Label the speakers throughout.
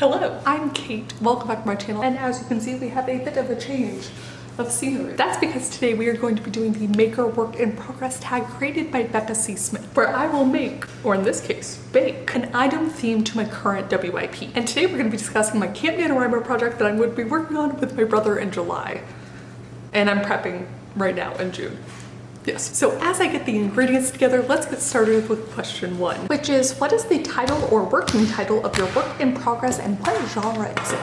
Speaker 1: Hello, I'm Kate. Welcome back to my channel. And as you can see, we have a bit of a change of scenery. That's because today we are going to be doing the Maker Work in Progress tag created by Becca C. Smith, where I will make, or in this case, bake, an item themed to my current WIP. And today we're going to be discussing my Camp NaNoWriMo project that I'm going to be working on with my brother in July. And I'm prepping right now in June. Yes. So as I get the ingredients together, let's get started with question one, which is, what is the title or working title of your work in progress and what genre is it?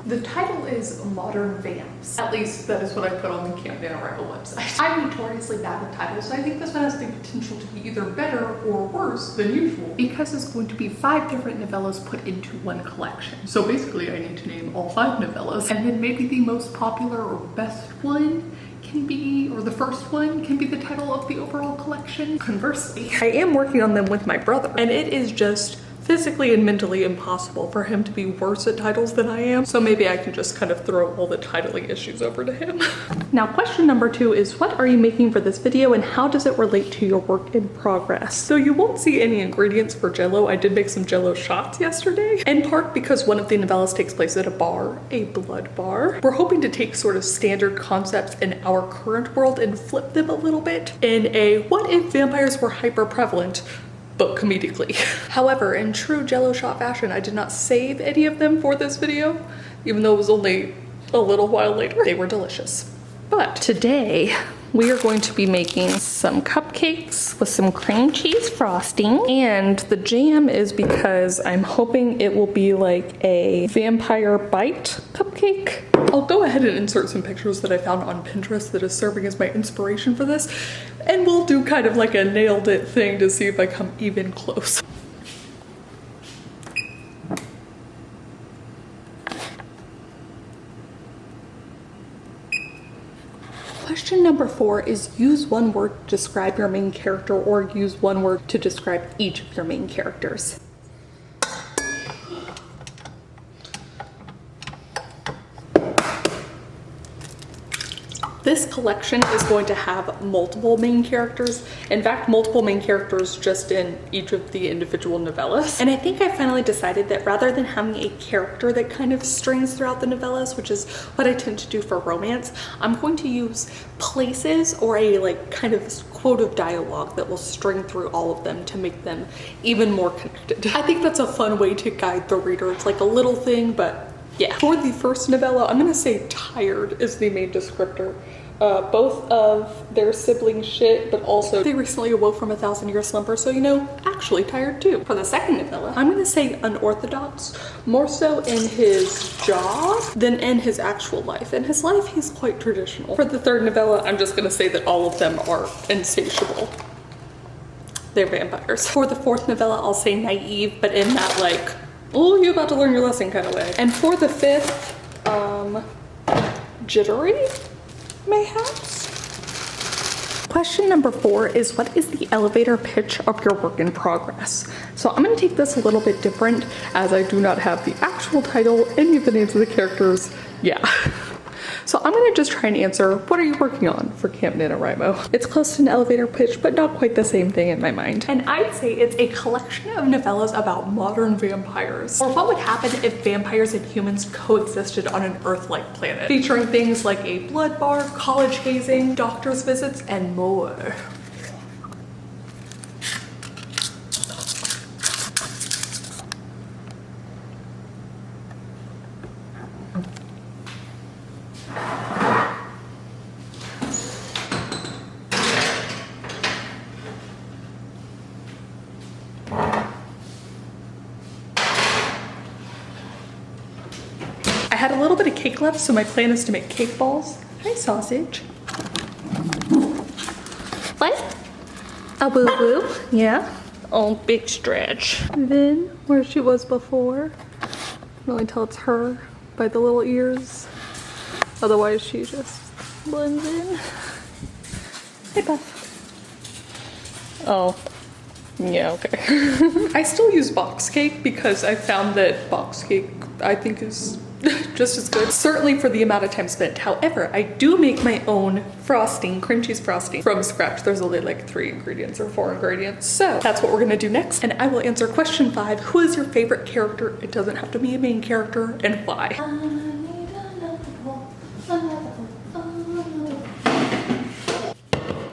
Speaker 1: The title is Modern Vamps. At least that is what I put on the Camp NaNoWriMo website. I'm notoriously bad with titles, so I think this one has the potential to be either better or worse than usual, because it's going to be 5 different novellas put into one collection. So basically I need to name all 5 novellas, and then maybe the most popular or best one can be, or the first one can be the title of the overall collection. Conversely, I am working on them with my brother, and it is just physically and mentally impossible for him to be worse at titles than I am, so maybe I can just kind of throw all the titling issues over to him. Now, question number 2 is, what are you making for this video and how does it relate to your work in progress? So you won't see any ingredients for Jell-O. I did make some Jell-O shots yesterday, in part because one of the novellas takes place at a bar, a blood bar. We're hoping to take sort of standard concepts in our current world and flip them a little bit in a what if vampires were hyper prevalent, but comedically. However, in true Jell-O shot fashion, I did not save any of them for this video, even though it was only a little while later. They were delicious. But today, we are going to be making some cupcakes with some cream cheese frosting. And the jam is because I'm hoping it will be like a vampire bite cupcake. I'll go ahead and insert some pictures that I found on Pinterest that is serving as my inspiration for this. And we'll do kind of like a nailed it thing to see if I come even close. Question number 4 is, use one word to describe your main character or use one word to describe each of your main characters. This collection is going to have multiple main characters. In fact, multiple main characters just in each of the individual novellas. And I think I finally decided that rather than having a character that kind of strings throughout the novellas, which is what I tend to do for romance, I'm going to use places or a like kind of quote of dialogue that will string through all of them to make them even more connected. I think that's a fun way to guide the reader. It's like a little thing, but yeah. For the first novella, I'm gonna say tired is the main descriptor. Both of their siblings shit, but also they recently awoke from a 1,000-year slumber, so you know, actually tired too. For the second novella, I'm gonna say unorthodox, more so in his job than in his actual life. In his life, he's quite traditional. For the third novella, I'm just gonna say that all of them are insatiable. They're vampires. For the fourth novella, I'll say naive, but in that like, oh, you're about to learn your lesson kind of way. And for the fifth, jittery, mayhaps? Question number 4 is, what is the elevator pitch of your work in progress? So I'm gonna take this a little bit different as I do not have the actual title, any of the names of the characters. Yeah. So I'm gonna just try and answer, what are you working on for Camp NaNoWriMo? It's close to an elevator pitch, but not quite the same thing in my mind. And I'd say it's a collection of novellas about modern vampires, or what would happen if vampires and humans coexisted on an Earth-like planet, featuring things like a blood bar, college hazing, doctor's visits, and more. I had a little bit of cake left, so my plan is to make cake balls. Hi, sausage. What? A boo-boo? Yeah. Oh, big stretch. Then, where she was before. I can only tell it's her by the little ears. Otherwise, she just blends in. Hey, Buff. Oh. Yeah, okay. I still use box cake because I found that box cake, I think, is just as good, certainly for the amount of time spent. However, I do make my own frosting, cream cheese frosting from scratch. There's only like 3 ingredients or 4 ingredients. So that's what we're gonna do next. And I will answer question 5. Who is your favorite character? It doesn't have to be a main character, and why?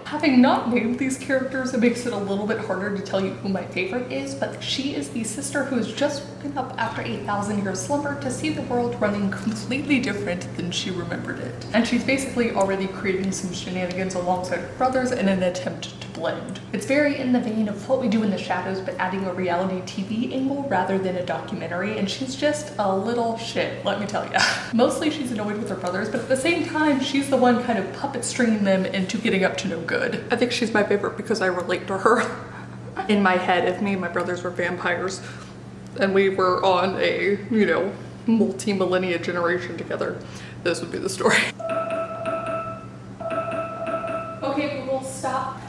Speaker 1: Having not named these characters, it makes it a little bit harder to tell you who my favorite is, but she is the sister who has just woken up after a 1,000-year slumber to see the world running completely different than she remembered it. And she's basically already creating some shenanigans alongside her brothers in an attempt to blend. It's very in the vein of What We Do in the Shadows, but adding a reality TV angle rather than a documentary, and she's just a little shit, let me tell ya. Mostly she's annoyed with her brothers, but at the same time, she's the one kind of puppet stringing them into getting up to no good. I think she's my favorite because I relate to her. In my head, if me and my brothers were vampires and we were on a, you know, multi-millennia generation together, this would be the story. Okay, Google, stop.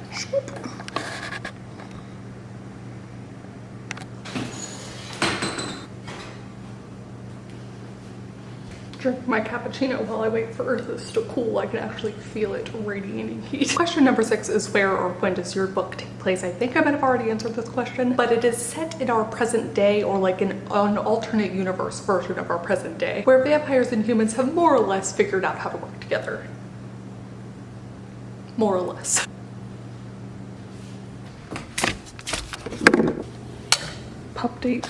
Speaker 1: Drink my cappuccino while I wait for this to cool. I can actually feel it radiating heat. Question number 6 is where or when does your book take place? I think I might have already answered this question, but it is set in our present day, or like an alternate universe version of our present day, where vampires and humans have more or less figured out how to work together. More or less. Pup date.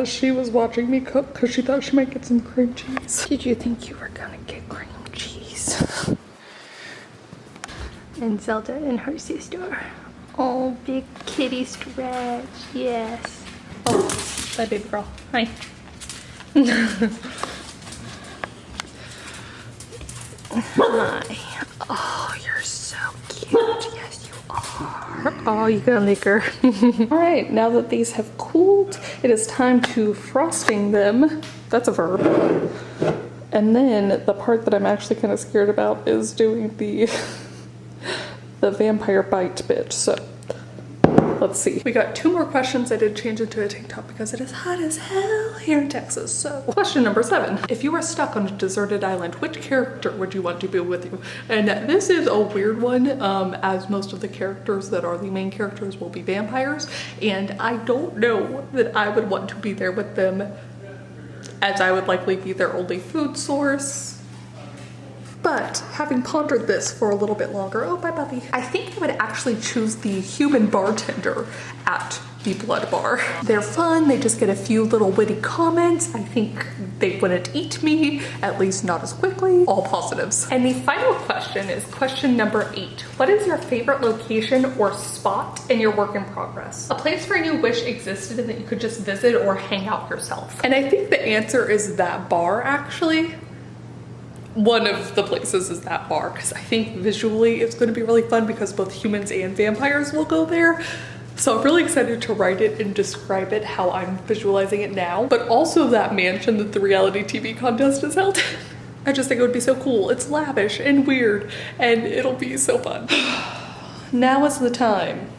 Speaker 1: She was watching me cook because she thought she might get some cream cheese. Did you think you were gonna get cream cheese? And Zelda and her sister. Oh, big kitty stretch, yes. Oh, bye baby girl, hi. Hi. Oh, you're so cute, yes you are. Oh, you gonna lick her. All right, now that these have cooled, it is time to frosting them. That's a verb. And then the part that I'm actually kind of scared about is doing the vampire bite bit. So let's see. We got 2 more questions. I did change it to a tank top because it is hot as hell here in Texas. So question number 7. If you were stuck on a deserted island, which character would you want to be with you? And this is a weird one, as most of the characters that are the main characters will be vampires. And I don't know that I would want to be there with them, as I would likely be their only food source. But having pondered this for a little bit longer, oh, bye puppy, I think I would actually choose the human bartender at the blood bar. They're fun, they just get a few little witty comments. I think they wouldn't eat me, at least not as quickly. All positives. And the final question is question number 8. What is your favorite location or spot in your work in progress? A place where you wish existed and that you could just visit or hang out yourself. And I think the answer is that bar, actually. One of the places is that bar, because I think visually it's going to be really fun because both humans and vampires will go there. So I'm really excited to write it and describe it how I'm visualizing it now, but also that mansion that the reality TV contest is held in. I just think it would be so cool. It's lavish and weird and it'll be so fun. Now is the time.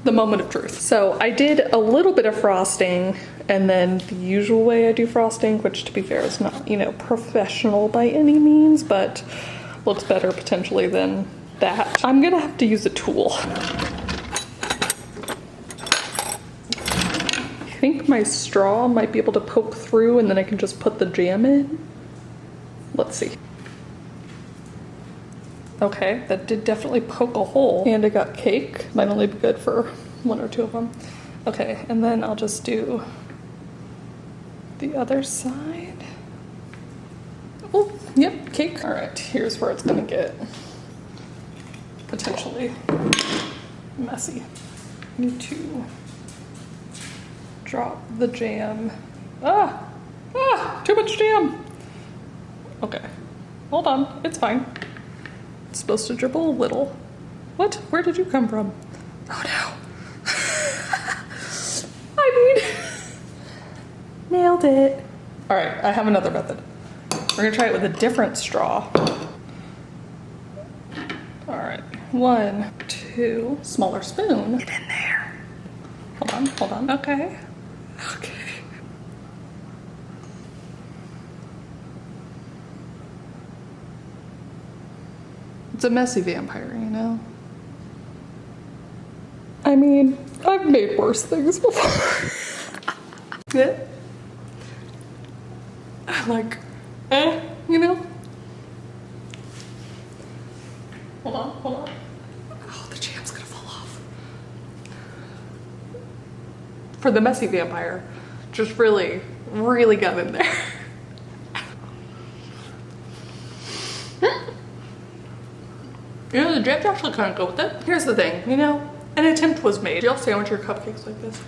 Speaker 1: The moment of truth. So I did a little bit of frosting and then the usual way I do frosting, which to be fair is not, you know, professional by any means, but looks better potentially than that. I'm gonna have to use a tool. I think my straw might be able to poke through and then I can just put the jam in. Let's see. Okay, that did definitely poke a hole. And I got cake. Might only be good for 1 or 2 of them. Okay, and then I'll just do the other side. Oh, yep, cake. All right, here's where it's gonna get potentially messy. Need to drop the jam. Too much jam. Okay, hold on, it's fine. It's supposed to dribble a little. What? Where did you come from? Oh no. I mean, nailed it. All right, I have another method. We're gonna try it with a different straw. All right, 1, 2, smaller spoon. Get in there. Hold on, okay. Okay. It's a messy vampire, you know? I mean, I've made worse things before. Yeah. Like, you know? Hold on, hold on. Oh, the jam's gonna fall off. For the messy vampire, just really, really got in there. You know, the jam's actually kind of go with it. Here's the thing, you know, an attempt was made. Do y'all sandwich your cupcakes like this?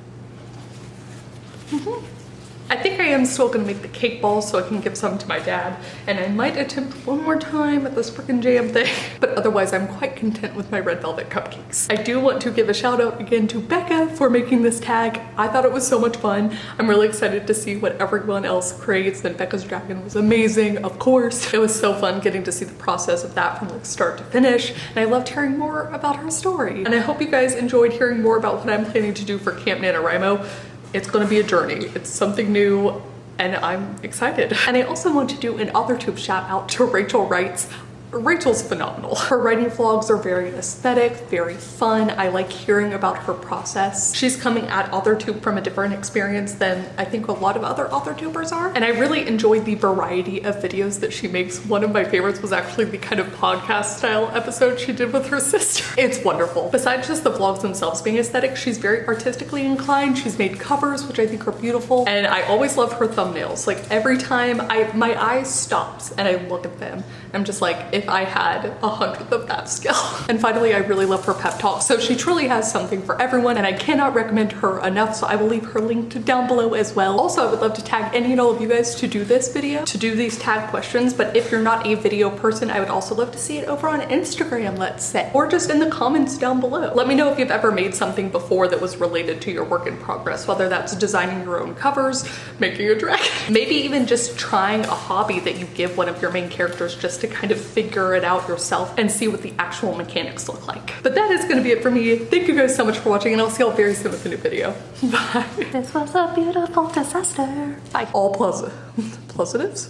Speaker 1: I think I am still gonna make the cake balls so I can give some to my dad, and I might attempt one more time at this freaking jam thing. But otherwise, I'm quite content with my red velvet cupcakes. I do want to give a shout out again to Becca for making this tag. I thought it was so much fun. I'm really excited to see what everyone else creates, and Becca's dragon was amazing, of course. It was so fun getting to see the process of that from like start to finish, and I loved hearing more about her story. And I hope you guys enjoyed hearing more about what I'm planning to do for Camp NaNoWriMo. It's gonna be a journey. It's something new and I'm excited. And I also want to do an AuthorTube shout out to Rachel Writes. Rachel's phenomenal. Her writing vlogs are very aesthetic, very fun. I like hearing about her process. She's coming at AuthorTube from a different experience than I think a lot of other AuthorTubers are. And I really enjoyed the variety of videos that she makes. One of my favorites was actually the kind of podcast style episode she did with her sister. It's wonderful. Besides just the vlogs themselves being aesthetic, she's very artistically inclined. She's made covers, which I think are beautiful. And I always love her thumbnails. Like every time my eye stops and I look at them, I'm just like, if I had 100th of that skill. And finally, I really love her pep talk. So she truly has something for everyone, and I cannot recommend her enough. So I will leave her linked down below as well. Also, I would love to tag any and all of you guys to do this video, to do these tag questions. But if you're not a video person, I would also love to see it over on Instagram, let's say, or just in the comments down below. Let me know if you've ever made something before that was related to your work in progress, whether that's designing your own covers, making a dragon, maybe even just trying a hobby that you give one of your main characters just to kind of figure it out yourself and see what the actual mechanics look like. But that is gonna be it for me. Thank you guys so much for watching, and I'll see y'all very soon with a new video. Bye.
Speaker 2: This was a beautiful disaster.
Speaker 1: Bye. All positives?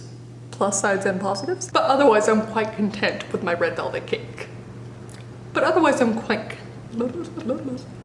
Speaker 1: Plus sides and positives? But otherwise, I'm quite content with my red velvet cake. But otherwise, I'm quite